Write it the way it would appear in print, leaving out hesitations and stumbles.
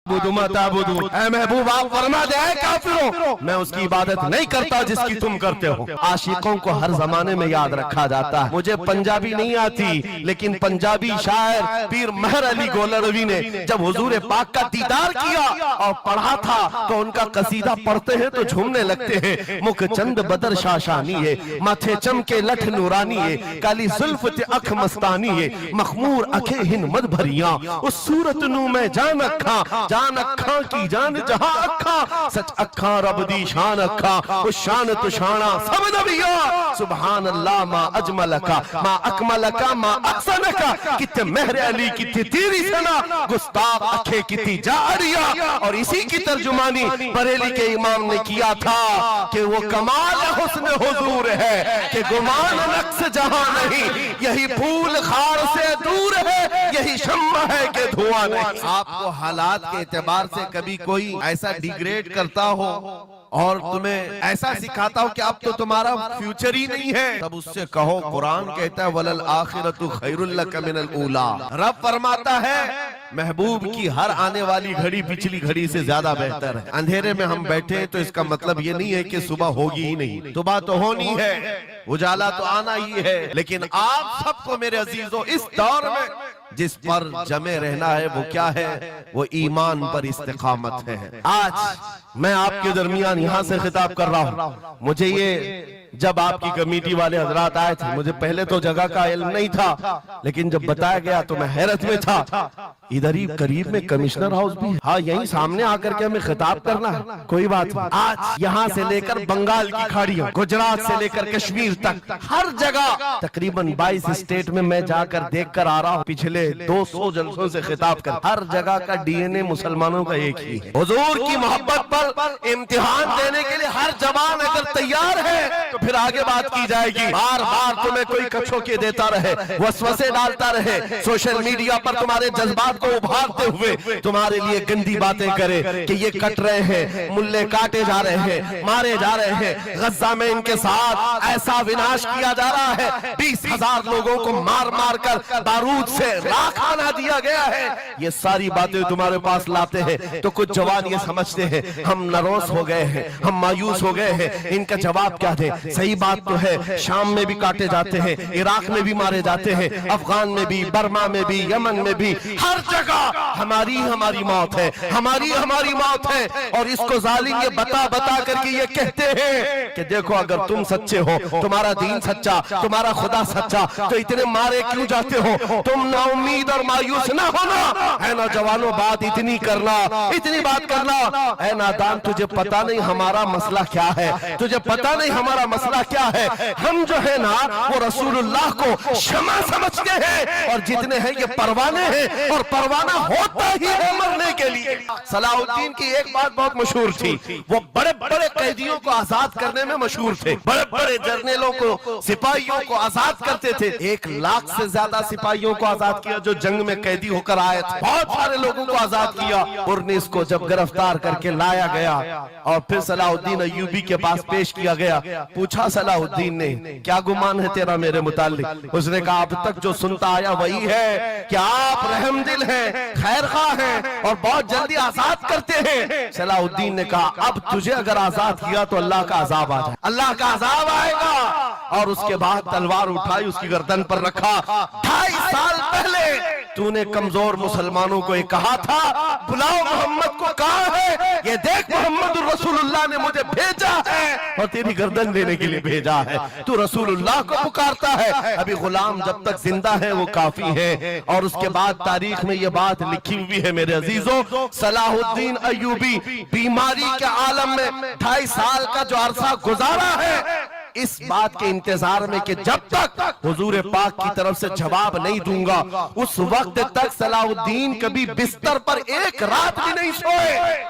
اے محبوب آپ فرما دے اے کافروں میں اس کی عبادت نہیں کرتا جس کی تم کرتے ہو۔ عاشقوں کو ہر زمانے میں یاد رکھا جاتا ہے۔ مجھے پنجابی نہیں آتی لیکن پنجابی شاعر پیر مہر علی گولروی نے جب حضور پاک کا دیدار کیا اور پڑھا تھا تو ان کا قصیدہ پڑھتے ہیں تو جھومنے لگتے ہیں۔ مکھ چند بدر شاشانی ہے، ماتھے چمکے لٹھ نورانی ہے، کالی زلف تے اکھ مستانی ہے، مخمور اکھیں ہن مد بھریاں، اس صورت نو میں جان اکھاں کی جان جہاں اکھاں، سچ اکھاں رب دی شان اکھاں، اس شان تو شانہ سب نبیاں، سبحان اللہ ما اجملکا ما اکملکا ما احسنکا، کتے مہر علی کتے تیری سنا، گستاخ اکھے کتی جاریا۔ اور اسی کی ترجمانی بریلی کے امام نے کیا تھا کہ وہ کمال حسن حضور ہے کہ گمان نقص جہاں نہیں، یہی پھول خار سے دور ہے، یہی شمع ہے کہ دھواں نہیں۔ آپ کو حالات کے اعتبار سے کبھی کوئی ایسا ڈیگریڈ کرتا ہو اور تمہیں ایسا سکھاتا ہو کہ اب تو تمہارا فیوچر ہی نہیں ہے، تب اس سے کہو قرآن کہتا ہے وَلَلْآخِرَةُ خَيْرٌ لَكَ مِنَ الْأُولَىٰ۔ رب فرماتا ہے محبوب کی ہر آنے والی گھڑی پچھلی گھڑی سے زیادہ بہتر ہے۔ اندھیرے میں ہم بیٹھے ہیں تو اس کا مطلب یہ نہیں ہے کہ صبح ہوگی ہی نہیں، صبح تو ہونی ہے، اجالا تو آنا ہی ہے، لیکن آپ سب کو میرے عزیزوں اس دور میں جس پر جمع رہنا ہے وہ کیا ہے؟ وہ ایمان پر استقامت ہے۔ آج میں آپ کے درمیان یہاں سے خطاب کر رہا ہوں۔ مجھے یہ جب آپ کی کمیٹی والے حضرات آئے تھے، مجھے پہلے تو جگہ کا علم نہیں تھا، لیکن جب بتایا گیا تو میں حیرت میں تھا۔ ادھر ہی قریب میں کمشنر ہاؤس بھی ہے، ہاں یہیں سامنے آ کر کے ہمیں خطاب کرنا ہے، کوئی بات نہیں۔ آج یہاں سے لے کر بنگال کی کھاڑیوں، گجرات سے لے کر کشمیر تک، ہر جگہ تقریباً 22 اسٹیٹ میں میں جا کر دیکھ کر آ رہا ہوں، پچھلے 200 جلسوں سے خطاب کر، ہر جگہ کا ڈی این اے مسلمانوں کا ایک ہی ہے۔ حضور کی محبت پر امتحان دینے کے لیے ہر جوان اگر تیار ہے تو پھر آگے بات کی جائے گی۔ بار بار تمہیں کوئی کچھو کے دیتا رہے، وسوسے ڈالتا رہے، سوشل میڈیا پر تمہارے جذبات کو ابھارتے ہوئے تمہارے لیے گندی باتیں کرے کہ یہ کٹ رہے ہیں، ملے کاٹے جا رہے ہیں، مارے جا رہے ہیں، غزہ میں ان کے ساتھ ایسا وناش کیا جا رہا ہے، 20,000 لوگوں کو مار مار کر بارود سے راکھ بنا دیا گیا ہے۔ یہ ساری باتیں تمہارے پاس لاتے ہیں تو کچھ جوان یہ سمجھتے ہیں ہم نروس ہو گئے ہیں، ہم مایوس ہو گئے ہیں، ان کا جواب کیا دیں؟ صحیح بات تو ہے، شام میں بھی کاٹے جاتے ہیں، عراق میں بھی مارے جاتے ہیں، افغان میں بھی، برما میں بھی، یمن میں بھی، ہر جگہ ہماری موت ہے، ہماری موت ہے۔ اور اس کو ظالم یہ بتا کر کے یہ کہتے ہیں کہ دیکھو اگر تم سچے ہو، تمہارا دین سچا، تمہارا خدا سچا، تو اتنے مارے کیوں جاتے ہو؟ تم نا امید اور مایوس نہ ہونا، اے نوجوانوں بات اتنی کرنا، اتنی بات کرنا۔ اے نادان تجھے پتا نہیں ہمارا مسئلہ کیا ہے، تجھے پتا نہیں ہمارا مسئلہ کیا ہے۔ ہم جو ہے نا وہ رسول اللہ کو شمع سمجھتے ہیں، اور جتنے ہیں یہ پروانے ہیں، اور پروانہ ہوتا ہی ہے مرنے کے لیے۔ صلاح الدین کی ایک بات بہت مشہور تھی، وہ بڑے بڑے قیدیوں کو آزاد کرنے میں مشہور تھے، بڑے بڑے جرنیلوں کو، سپاہیوں کو آزاد کرتے تھے۔ 1,00,000 سے زیادہ سپاہیوں کو آزاد کیا جو جنگ میں قیدی ہو کر آئے تھے، بہت سارے لوگوں کو آزاد کیا۔ پرنس کو جب گرفتار کر کے لایا گیا اور پھر صلاح الدین ایوبی کے پاس پیش کیا گیا، پوچھا صلاح الدین نے کیا گمان ہے تیرا میرے متعلق؟ اس نے کہا اب تک جو سنتا آیا وہی ہے کہ آپ رحم دل ہیں، خیر خواہ ہیں، اور بہت جلدی آزاد کرتے ہیں۔ صلاح الدین نے کہا اب تجھے اگر آزاد کیا تو اللہ کا عذاب آ جائے، اللہ کا عذاب آئے گا۔ اور اس کے بعد تلوار اٹھائی، اس کی گردن پر رکھا۔ 2.5 سال پہلے تو نے کمزور مسلمانوں کو یہ کہا تھا بلاؤ محمد کو، کہاں ہے؟ یہ دیکھ محمد رسول اللہ نے مجھے بھیجا ہے اور تیری گردن لینے کے لیے بھیجا ہے، تو رسول اللہ کو پکارتا ہے۔ ابھی غلام جب تک زندہ ہے وہ کافی ہے۔ اور اس کے بعد تاریخ میں یہ بات لکھی ہوئی ہے میرے عزیزوں، صلاح الدین ایوبی بیماری کے عالم میں 2.5 سال کا جو عرصہ گزارا ہے، اس بات کے انتظار میں کہ جب تک حضور پاک کی طرف سے جواب نہیں دوں گا اس وقت تک صلاح الدین کبھی بستر پر ایک رات بھی نہیں سوئے۔